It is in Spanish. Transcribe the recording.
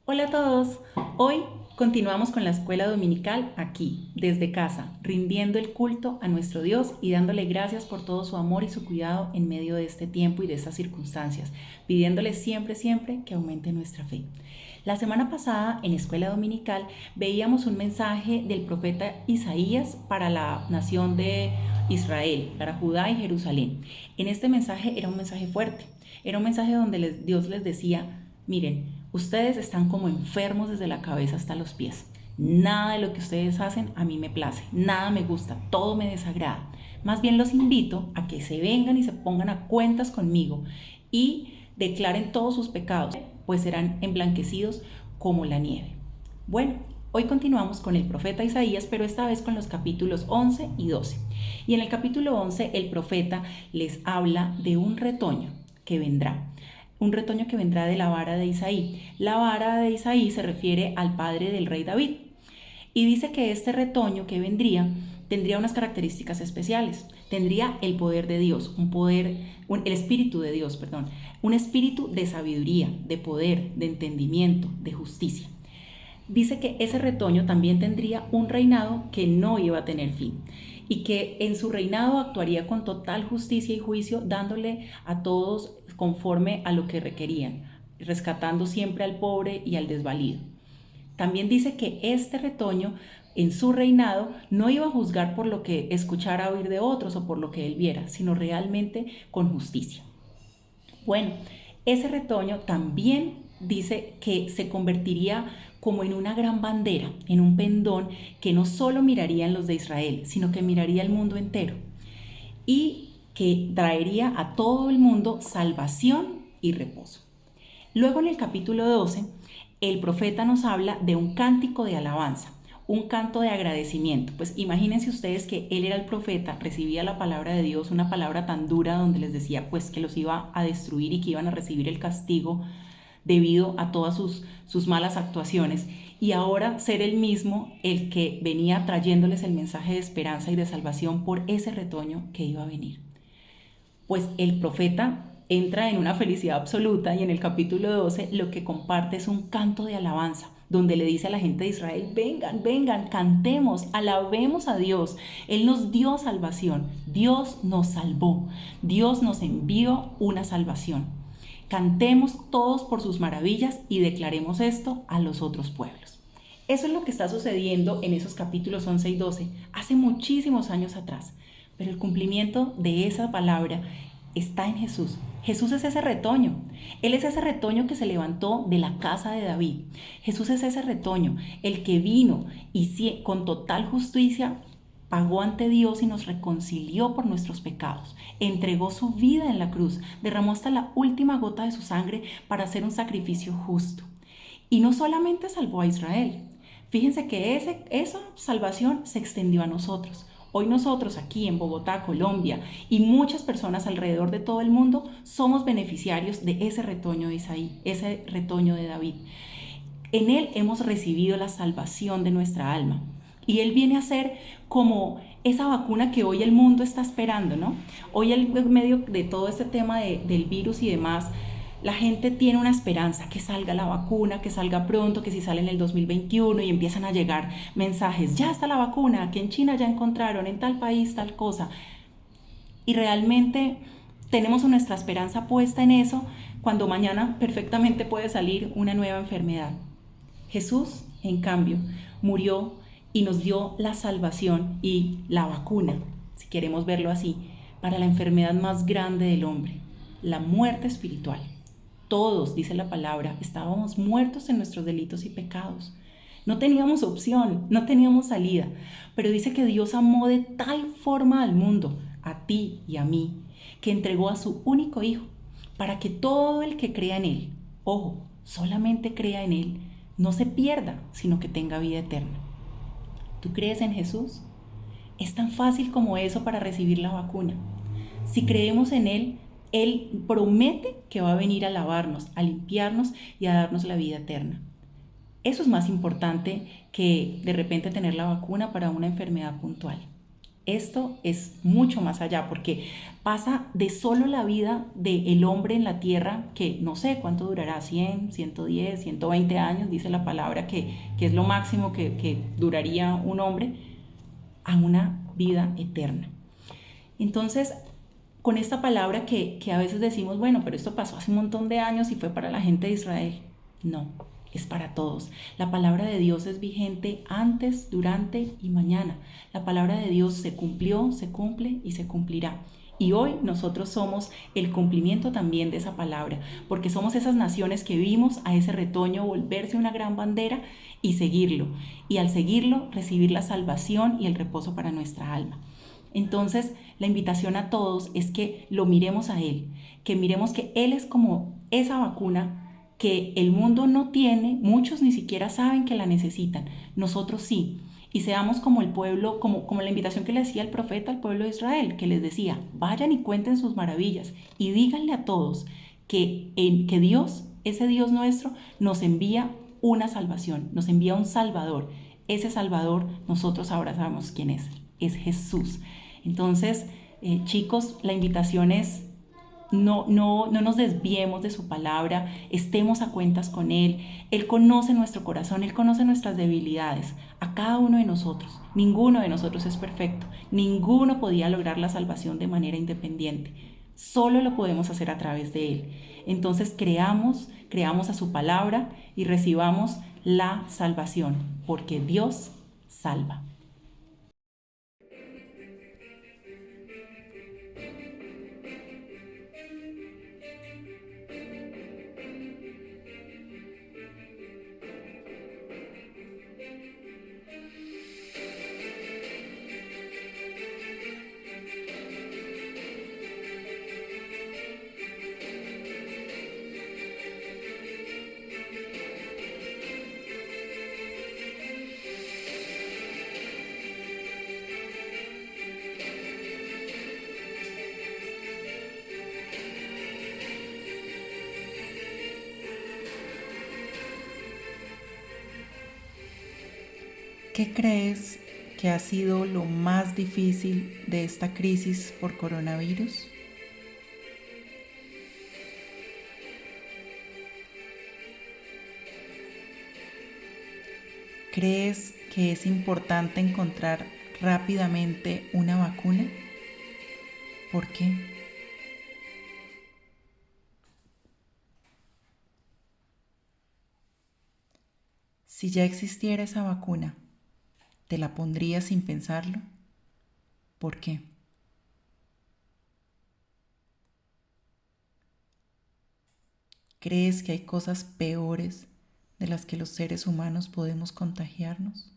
Hola a todos. Hoy continuamos con la escuela dominical aquí, desde casa, rindiendo el culto a nuestro Dios y dándole gracias por todo su amor y su cuidado en medio de este tiempo y de estas circunstancias, pidiéndole siempre que aumente nuestra fe. La semana pasada en escuela dominical veíamos un mensaje del profeta Isaías para la nación de Israel, para Judá y Jerusalén. En este mensaje era un mensaje fuerte, era un mensaje donde Dios les decía: miren, ustedes están como enfermos desde la cabeza hasta los pies. Nada de lo que ustedes hacen a mí me place, nada me gusta, todo me desagrada. Más bien los invito a que se vengan y se pongan a cuentas conmigo y declaren todos sus pecados, pues serán emblanquecidos como la nieve. Bueno, hoy continuamos con el profeta Isaías, pero esta vez con los capítulos 11 y 12. Y en el capítulo 11 el profeta les habla de un retoño que vendrá. Un retoño que vendrá de la vara de Isaí. La vara de Isaí se refiere al padre del rey David. Y dice que este retoño que vendría tendría unas características especiales. Tendría el poder de Dios, el espíritu de Dios, perdón, un espíritu de sabiduría, de poder, de entendimiento, de justicia. Dice que ese retoño también tendría un reinado que no iba a tener fin y que en su reinado actuaría con total justicia y juicio, dándole a todos conforme a lo que requerían, rescatando siempre al pobre y al desvalido. También dice que este retoño en su reinado no iba a juzgar por lo que escuchara oír de otros o por lo que él viera, sino realmente con justicia. Bueno, ese retoño también dice que se convertiría como en una gran bandera, en un pendón que no solo mirarían los de Israel, sino que miraría el mundo entero y que traería a todo el mundo salvación y reposo. Luego en el capítulo 12, el profeta nos habla de un cántico de alabanza, un canto de agradecimiento. Pues imagínense ustedes que él era el profeta, recibía la palabra de Dios, una palabra tan dura donde les decía pues que los iba a destruir y que iban a recibir el castigo debido a todas sus malas actuaciones, y ahora ser el mismo el que venía trayéndoles el mensaje de esperanza y de salvación por ese retoño que iba a venir. Pues el profeta entra en una felicidad absoluta y en el capítulo 12 lo que comparte es un canto de alabanza, donde le dice a la gente de Israel: vengan, cantemos, alabemos a Dios. Él nos dio salvación, Dios nos salvó, Dios nos envió una salvación. Cantemos todos por sus maravillas y declaremos esto a los otros pueblos. Eso es lo que está sucediendo en esos capítulos 11 y 12, hace muchísimos años atrás. Pero el cumplimiento de esa palabra está en Jesús. Jesús es ese retoño. Él es ese retoño que se levantó de la casa de David. Jesús es ese retoño, el que vino y con total justicia pagó ante Dios y nos reconcilió por nuestros pecados. Entregó su vida en la cruz, derramó hasta la última gota de su sangre para hacer un sacrificio justo. Y no solamente salvó a Israel. Fíjense que esa salvación se extendió a nosotros. Hoy nosotros aquí en Bogotá, Colombia, y muchas personas alrededor de todo el mundo somos beneficiarios de ese retoño de Isaí, ese retoño de David. En él hemos recibido la salvación de nuestra alma. Y él viene a ser como esa vacuna que hoy el mundo está esperando, ¿no? Hoy en medio de todo este tema del virus y demás, la gente tiene una esperanza, que salga la vacuna, que salga pronto, que si sale en el 2021 y empiezan a llegar mensajes: ya está la vacuna, que en China ya encontraron, en tal país tal cosa. Y realmente tenemos nuestra esperanza puesta en eso cuando mañana perfectamente puede salir una nueva enfermedad. Jesús, en cambio, murió y nos dio la salvación y la vacuna, si queremos verlo así, para la enfermedad más grande del hombre, la muerte espiritual. Todos, dice la palabra, estábamos muertos en nuestros delitos y pecados. No teníamos opción, no teníamos salida, pero dice que Dios amó de tal forma al mundo, a ti y a mí, que entregó a su único Hijo, para que todo el que crea en Él, ojo, solamente crea en Él, no se pierda, sino que tenga vida eterna. ¿Tú crees en Jesús? Es tan fácil como eso para recibir la vacuna. Si creemos en Él, Él promete que va a venir a lavarnos, a limpiarnos y a darnos la vida eterna. Eso es más importante que de repente tener la vacuna para una enfermedad puntual. Esto es mucho más allá porque pasa de solo la vida del hombre en la tierra, que no sé cuánto durará, 100, 110, 120 años, dice la palabra, que es lo máximo que duraría un hombre, a una vida eterna. Entonces, con esta palabra que a veces decimos, bueno, pero esto pasó hace un montón de años y fue para la gente de Israel. No, es para todos. La palabra de Dios es vigente antes, durante y mañana. La palabra de Dios se cumplió, se cumple y se cumplirá. Y hoy nosotros somos el cumplimiento también de esa palabra, porque somos esas naciones que vimos a ese retoño volverse una gran bandera y seguirlo. Y al seguirlo, recibir la salvación y el reposo para nuestra alma. Entonces, la invitación a todos es que lo miremos a Él, que miremos que Él es como esa vacuna que el mundo no tiene, muchos ni siquiera saben que la necesitan, nosotros sí. Y seamos como el pueblo, como la invitación que le hacía el profeta al pueblo de Israel, que les decía, vayan y cuenten sus maravillas y díganle a todos que Dios, ese Dios nuestro, nos envía una salvación, nos envía un Salvador. Ese Salvador nosotros ahora sabemos quién es Jesús. Entonces, chicos, la invitación es no nos desviemos de su palabra, estemos a cuentas con Él. Él conoce nuestro corazón, Él conoce nuestras debilidades, a cada uno de nosotros. Ninguno de nosotros es perfecto, ninguno podía lograr la salvación de manera independiente. Solo lo podemos hacer a través de Él. Entonces creamos a su palabra y recibamos la salvación, porque Dios salva. ¿Qué crees que ha sido lo más difícil de esta crisis por coronavirus? ¿Crees que es importante encontrar rápidamente una vacuna? ¿Por qué? Si ya existiera esa vacuna, ¿te la pondrías sin pensarlo? ¿Por qué? ¿Crees que hay cosas peores de las que los seres humanos podemos contagiarnos?